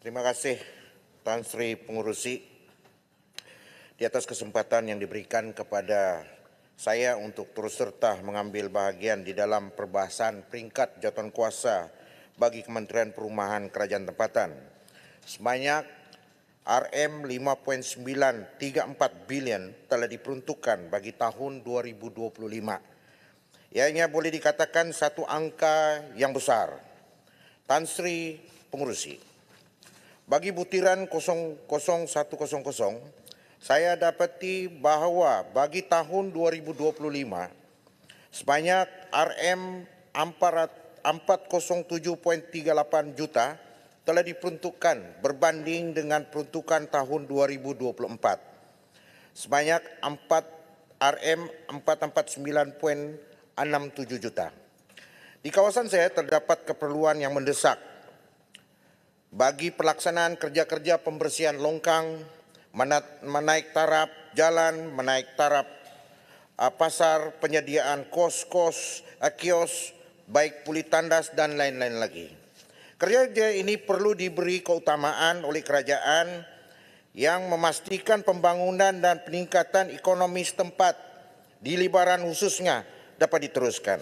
Terima kasih Tan Sri Pengurusi di atas kesempatan yang diberikan kepada saya untuk turut serta mengambil bahagian di dalam perbahasan peringkat jawatan kuasa bagi Kementerian Perumahan Kerajaan Tempatan. Sebanyak RM5.934 bilion telah diperuntukkan bagi tahun 2025. Ianya boleh dikatakan satu angka yang besar. Tan Sri Pengurusi, bagi butiran 0100, saya dapati bahawa bagi tahun 2025 sebanyak RM407.38 juta telah diperuntukkan berbanding dengan peruntukan tahun 2024 sebanyak RM449.67 juta. Di kawasan saya terdapat keperluan yang mendesak bagi pelaksanaan kerja-kerja pembersihan longkang, menaik taraf jalan, menaik taraf pasar, penyediaan kios, baik pulih tandas dan lain-lain lagi. Kerja ini perlu diberi keutamaan oleh kerajaan yang memastikan pembangunan dan peningkatan ekonomi setempat di Libaran khususnya dapat diteruskan.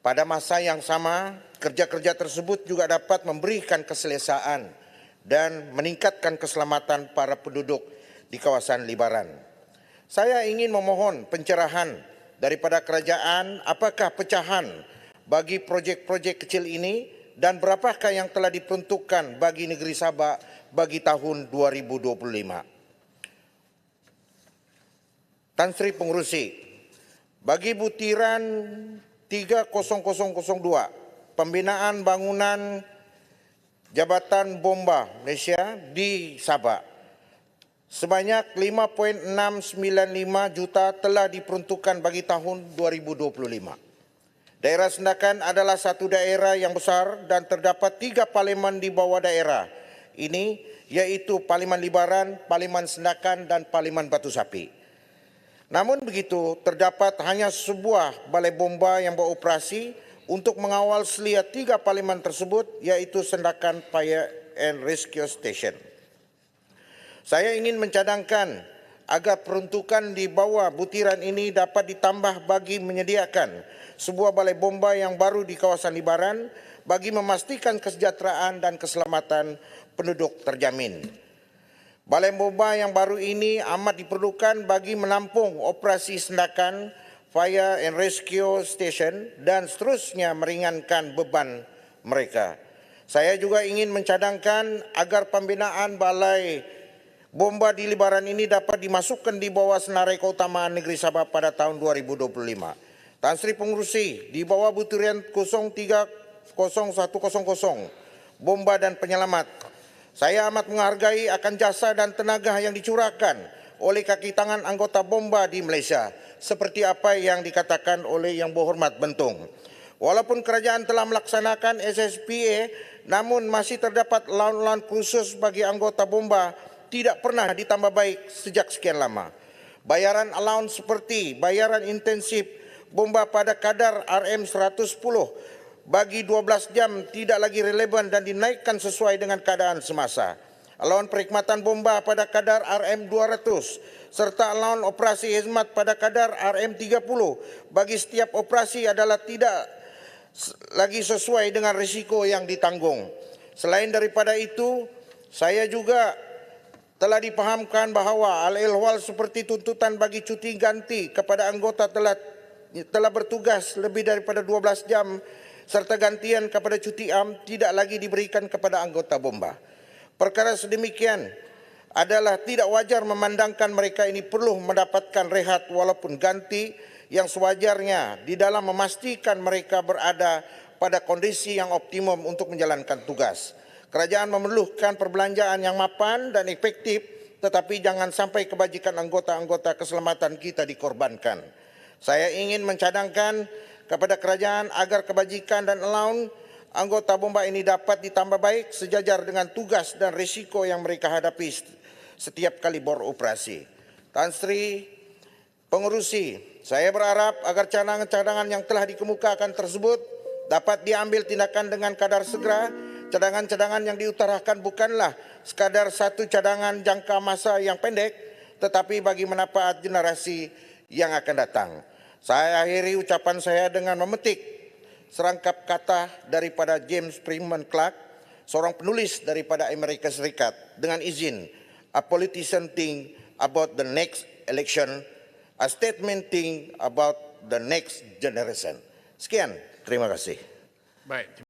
Pada masa yang sama, kerja-kerja tersebut juga dapat memberikan keselesaan dan meningkatkan keselamatan para penduduk di kawasan Libaran. Saya ingin memohon pencerahan daripada kerajaan apakah pecahan bagi projek-projek kecil ini dan berapakah yang telah diperuntukkan bagi negeri Sabak bagi tahun 2025. Tan Sri Pengurusi, bagi butiran 30002, pembinaan bangunan Jabatan Bomba Malaysia di Sabak, sebanyak 5.695 juta telah diperuntukkan bagi tahun 2025. Daerah Sendakan adalah satu daerah yang besar dan terdapat 3 parlimen di bawah daerah ini, iaitu Parlimen Libaran, Parlimen Sendakan dan Parlimen Batu Sapi. Namun begitu, terdapat hanya sebuah balai bomba yang beroperasi untuk mengawal selia 3 parlimen tersebut, iaitu Sendakan Fire and Rescue Station. Saya ingin mencadangkan agar peruntukan di bawah butiran ini dapat ditambah bagi menyediakan sebuah balai bomba yang baru di kawasan Libaran bagi memastikan kesejahteraan dan keselamatan penduduk terjamin. Balai bomba yang baru ini amat diperlukan bagi menampung operasi Sendakan Fire and Rescue Station dan seterusnya meringankan beban mereka. Saya juga ingin mencadangkan agar pembinaan balai bomba di Libaran ini dapat dimasukkan di bawah senarai keutamaan negeri Sabah pada tahun 2025. Tan Sri Pengurusi, di bawah butiran 030100, bomba dan penyelamat, saya amat menghargai akan jasa dan tenaga yang dicurahkan oleh kaki tangan anggota bomba di Malaysia, seperti apa yang dikatakan oleh Yang Berhormat Bentung. Walaupun kerajaan telah melaksanakan SSPA, namun masih terdapat laun-laun khusus bagi anggota bomba tidak pernah ditambah baik sejak sekian lama. Bayaran allowance seperti bayaran intensif bomba pada kadar RM110 bagi 12 jam tidak lagi relevan dan dinaikkan sesuai dengan keadaan semasa. Allowance perkhidmatan bomba pada kadar RM200 serta allowance operasi khidmat pada kadar RM30 bagi setiap operasi adalah tidak lagi sesuai dengan risiko yang ditanggung. Selain daripada itu, saya juga telah dipahamkan bahawa hal-ehwal seperti tuntutan bagi cuti ganti kepada anggota telah bertugas lebih daripada 12 jam serta gantian kepada cuti am tidak lagi diberikan kepada anggota bomba. Perkara sedemikian adalah tidak wajar memandangkan mereka ini perlu mendapatkan rehat walaupun ganti yang sewajarnya di dalam memastikan mereka berada pada kondisi yang optimum untuk menjalankan tugas. Kerajaan memerlukan perbelanjaan yang mapan dan efektif, tetapi jangan sampai kebajikan anggota-anggota keselamatan kita dikorbankan. Saya ingin mencadangkan kepada kerajaan agar kebajikan dan allowance anggota bomba ini dapat ditambah baik sejajar dengan tugas dan risiko yang mereka hadapi setiap kali beroperasi. Tan Sri Pengurusi, Saya berharap agar cadangan-cadangan yang telah dikemukakan tersebut dapat diambil tindakan dengan kadar segera. Cadangan-cadangan yang diutarakan bukanlah sekadar satu cadangan jangka masa yang pendek, tetapi bagi manfaat generasi yang akan datang. Saya akhiri ucapan saya dengan memetik serangkap kata daripada James Freeman Clark, seorang penulis daripada Amerika Serikat, dengan izin, a politician think about the next election, a statement think about the next generation. Sekian, terima kasih. Baik.